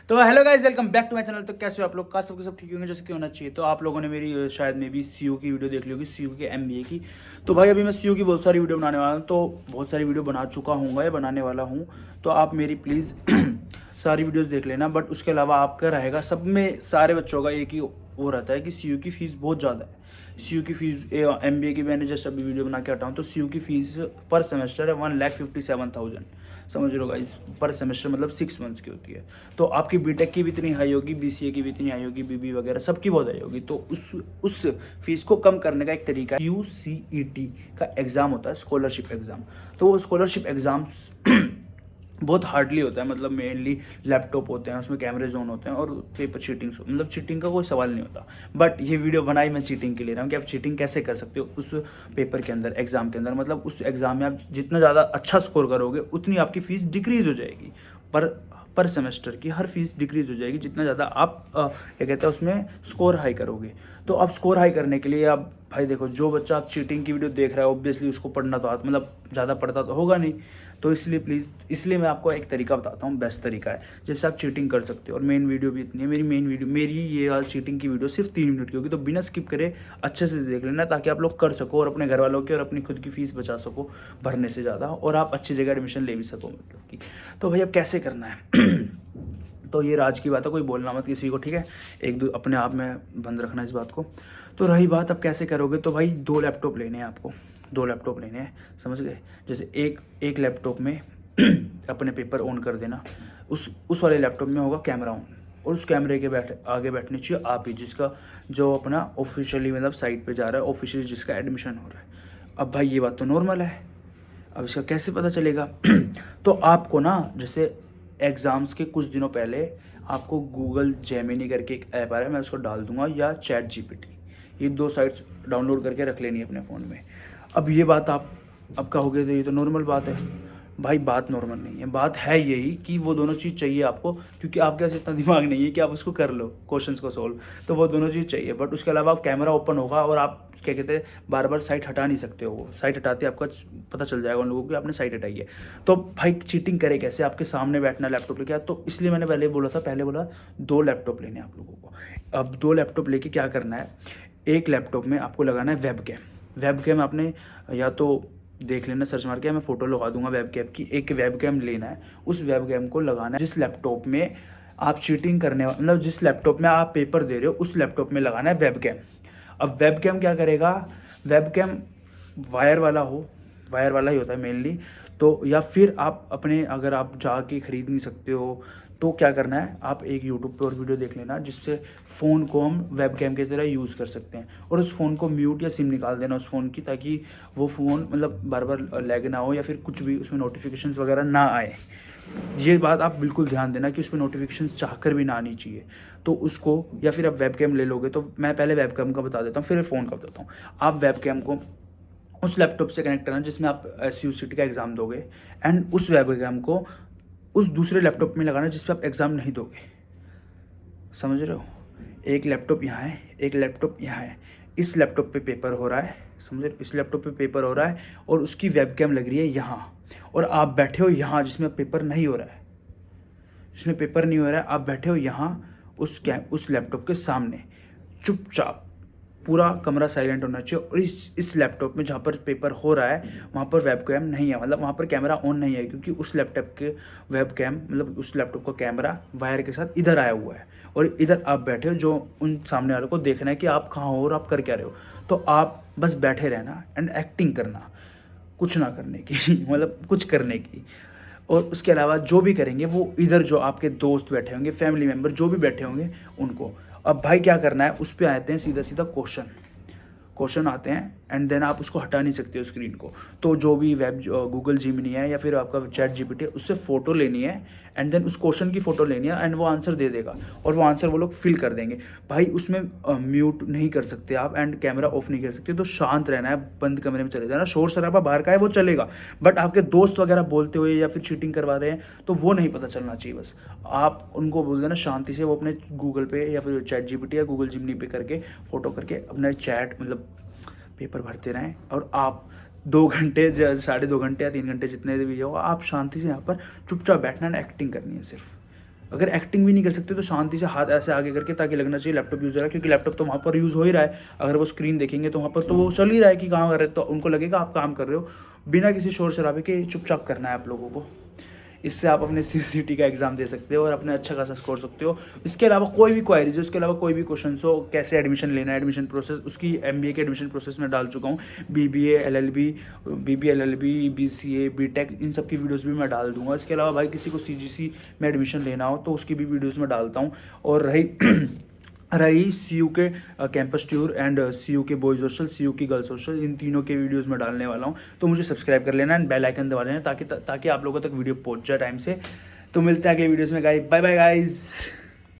तो hello guys, welcome back to my channel. तो कैसे हो आप लोग? का सब ठीक होंगे जैसे कि होना चाहिए। तो आप लोगों ने मेरी शायद में भी सीयू की वीडियो देख ली होगी, सीयू के एमबीए की। तो भाई अभी मैं सीयू की बहुत सारी वीडियो बनाने वाला हूँ, तो बहुत सारी वीडियो बना चुका हूँ या बनाने वाला हूँ। तो आप मेरी प्लीज़ सारी वीडियोस देख लेना। बट उसके अलावा आपका रहेगा, सब में सारे बच्चों का एक ही वो रहता है कि सीयू की फ़ीस बहुत ज़्यादा है। सीयू की फ़ीस एमबीए की मैंने जस्ट अभी वीडियो बना के हटाऊँ तो सीयू की फ़ीस पर सेमेस्टर है 1,57,000। समझ लो गाइस, पर सेमेस्टर मतलब 6 मंथ्स की होती है। तो आपकी बीटेक की भी इतनी हाई होगी, बीसीए की भी इतनी हाई होगी, बीबी वगैरह सबकी बहुत हाई होगी। तो उस फीस को कम करने का एक तरीका है, यूसीईटी का एग्ज़ाम होता है, स्कॉलरशिप एग्ज़ाम। तो वो स्कॉलरशिप एग्ज़ाम बहुत हार्डली होता है, मतलब मेनली लैपटॉप होते हैं, उसमें कैमरे जोन होते हैं और पेपर चीटिंग, मतलब चीटिंग का कोई सवाल नहीं होता। बट ये वीडियो बनाई मैं चीटिंग के लिए रहा हूँ कि आप चीटिंग कैसे कर सकते हो उस पेपर के अंदर, एग्जाम के अंदर। मतलब उस एग्जाम में आप जितना ज़्यादा अच्छा स्कोर करोगे उतनी आपकी फ़ीस डिक्रीज हो जाएगी। पर सेमेस्टर की हर फीस डिक्रीज हो जाएगी जितना ज़्यादा आप क्या कहते हैं उसमें स्कोर हाई करोगे। तो अब स्कोर हाई करने के लिए आप भाई देखो, जो बच्चा आप चीटिंग की वीडियो देख रहा है ऑब्वियसली उसको पढ़ना तो मतलब ज़्यादा पढ़ता तो होगा नहीं। तो इसलिए प्लीज़, इसलिए मैं आपको एक तरीका बताता हूँ, बेस्ट तरीका है जिससे आप चीटिंग कर सकते हो। और मेन वीडियो भी इतनी है, मेरी ये चीटिंग की वीडियो सिर्फ 3 मिनट की होगी। तो बिना स्किप करे अच्छे से देख लेना ताकि आप लोग कर सको और अपने घर वालों की और अपनी खुद की फीस बचा सको भरने से ज़्यादा, और आप अच्छी जगह एडमिशन ले भी सको मतलब कि। तो भाई अब कैसे करना है तो ये राज की बात है, कोई बोलना मत किसी को, ठीक है? एक दो अपने आप में बंद रखना इस बात को। तो रही बात अब कैसे करोगे, तो भाई 2 लैपटॉप लेने हैं आपको, 2 लैपटॉप लेने हैं, समझ गए? जैसे एक लैपटॉप में अपने पेपर ऑन कर देना, उस वाले लैपटॉप में होगा कैमरा ऑन, और उस कैमरे के आगे बैठने चाहिए आप ही, जिसका जो अपना ऑफिशियली मतलब साइट पे जा रहा है, ऑफिशियली जिसका एडमिशन हो रहा है। अब भाई ये बात तो नॉर्मल है, अब इसका कैसे पता चलेगा? तो आपको ना, जैसे एग्ज़ाम्स के कुछ दिनों पहले आपको गूगल जेमिनी करके एक ऐप आ रहा है, मैं उसको डाल दूंगा, या चैट जीपीटी, ये 2 साइट्स डाउनलोड करके रख लेनी है अपने फ़ोन में। अब ये बात आप अब कहोगे तो ये तो नॉर्मल बात है। भाई बात नॉर्मल नहीं है, बात है यही कि वो दोनों चीज़ चाहिए आपको, क्योंकि आपके पास इतना दिमाग नहीं है कि आप उसको कर लो क्वेश्चंस को सोल्व। तो वो दोनों चीज़ चाहिए, बट उसके अलावा कैमरा ओपन होगा और आप क्या कहते हैं बार बार साइट हटा नहीं सकते हो। वो साइट हटाते आपका पता चल जाएगा उन लोगों को आपने साइट हटाई है। तो भाई चीटिंग करे कैसे? आपके सामने बैठना लैपटॉप लेके, तो इसलिए मैंने पहले बोला 2 लैपटॉप लेने आप लोगों को। अब 2 लैपटॉप लेके क्या करना है, एक लैपटॉप में आपको लगाना है वेब कैम। वेब कैम आपने या तो देख लेना सर्च मार के, मैं फोटो लगा दूंगा वेब कैम की। एक वेब कैम लेना है, उस वेब कैम को लगाना है जिस लैपटॉप में आप चीटिंग करने मतलब जिस लैपटॉप में आप पेपर दे रहे हो उस लैपटॉप में लगाना है वेब कैम। अब वेब कैम क्या करेगा, वेब कैम वायर वाला हो, वायर वाला ही होता है मेनली। तो या फिर आप अपने, अगर आप जाके ख़रीद नहीं सकते हो तो क्या करना है, आप एक यूट्यूब पे और वीडियो देख लेना जिससे फ़ोन को हम वेब कैम की तरह यूज़ कर सकते हैं। और उस फ़ोन को म्यूट या सिम निकाल देना उस फ़ोन की, ताकि वो फ़ोन मतलब बार बार लैग ना हो या फिर कुछ भी उसमें नोटिफिकेशंस वगैरह ना आए। ये बात आप बिल्कुल ध्यान देना कि उसमें नोटिफिकेशंस चाहकर भी ना आनी चाहिए। तो उसको, या फिर आप वेब कैम ले लोगे, तो मैं पहले वेब कैम का बता देता हूँ फिर फ़ोन का बताता हूँ। आप वेब कैम को उस लैपटॉप से कनेक्ट करना जिसमें आप SUCT का एग्ज़ाम दोगे, एंड उस वेब कैम को उस दूसरे लैपटॉप में लगाना जिस पे आप एग्ज़ाम नहीं दोगे। समझ रहे हो? एक लैपटॉप यहाँ है, एक लैपटॉप यहाँ है, इस लैपटॉप पे पेपर हो रहा है, समझ रहे हो? इस लैपटॉप पे पेपर हो रहा है और उसकी वेबकैम लग रही है यहाँ, और आप बैठे हो यहाँ जिसमें पेपर नहीं हो रहा है, जिसमें पेपर नहीं हो रहा है, आप बैठे हो यहाँ उस लैपटॉप के सामने चुपचाप। पूरा कमरा साइलेंट होना चाहिए, और इस लैपटॉप में जहाँ पर पेपर हो रहा है वहाँ पर वेबकैम नहीं है, मतलब वहाँ पर कैमरा ऑन नहीं है, क्योंकि उस लैपटॉप के वेबकैम मतलब उस लैपटॉप का कैमरा वायर के साथ इधर आया हुआ है, और इधर आप बैठे हो, जो उन सामने वालों को देखना है कि आप कहाँ हो और आप कर क्या रहे हो। तो आप बस बैठे रहना एंड एक्टिंग करना, कुछ ना करने की मतलब कुछ करने की। और उसके अलावा जो भी करेंगे वो इधर जो आपके दोस्त बैठे होंगे, फैमिली मेम्बर जो भी बैठे होंगे उनको। अब भाई क्या करना है, उस पर आते हैं सीधा सीधा क्वेश्चन आते हैं, एंड देन आप उसको हटा नहीं सकते हो स्क्रीन को। तो जो भी वेब गूगल जिमिनी है या फिर आपका चैट जीपीटी है, उससे फ़ोटो लेनी है, एंड देन उस क्वेश्चन की फ़ोटो लेनी है, एंड वो आंसर दे देगा, और वो आंसर वो लोग फिल कर देंगे। भाई उसमें म्यूट नहीं कर सकते आप, एंड कैमरा ऑफ नहीं कर सकते, तो शांत रहना है, बंद कमरे में चले जाना। शोर शराबा बाहर का है वो चलेगा, बट आपके दोस्त वगैरह बोलते हुए या फिर चीटिंग करवा रहे हैं तो वो नहीं पता चलना चाहिए। बस आप उनको बोल देना शांति से, वो अपने गूगल पे या फिर चैट जीपीटी या गूगल जिमनी पे करके फ़ोटो करके अपना चैट मतलब पेपर भरते रहें, और आप 2 घंटे 2.5 घंटे या 3 घंटे जितने भी हो, आप शांति से यहाँ पर चुपचाप बैठना है, एक्टिंग करनी है सिर्फ। अगर एक्टिंग भी नहीं कर सकते तो शांति से हाथ ऐसे आगे करके, ताकि लगना चाहिए लैपटॉप यूज़ हो रहा है, क्योंकि लैपटॉप तो वहाँ पर यूज़ हो ही रहा है। अगर वो स्क्रीन देखेंगे तो वहाँ पर तो वो चल ही रहा है कि काम कर रहे हैं, तो उनको लगेगा आप काम कर रहे हो। बिना किसी शोर शराबे के चुपचाप करना है आप लोगों को। इससे आप अपने CCT का एग्ज़ाम दे सकते हो और अपने अच्छा खासा स्कोर सकते हो। इसके अलावा कोई भी क्वायरीज हो, इसके अलावा कोई भी क्वेश्चन हो, कैसे एडमिशन लेना है, एडमिशन प्रोसेस, उसकी MBA के एडमिशन प्रोसेस में डाल चुका हूँ। BBA LLB, BBA LLB, BCA, BTech, इन सब की वीडियोस भी मैं डाल दूंगा। इसके अलावा भाई किसी को CGC में एडमिशन लेना हो तो उसकी भी वीडियोज़ में डालता हूँ। और रही CU के कैंपस टूर एंड CU के बॉयज़ हॉस्टल, CU की गर्ल्स हॉस्टल, इन तीनों के वीडियोस में डालने वाला हूँ। तो मुझे सब्सक्राइब कर लेना एंड बेल आइकन दबा लेना, ताकि आप लोगों तक वीडियो पहुँच जाए टाइम से। तो मिलते हैं अगले वीडियोस में गाइस, बाय बाय गाइस।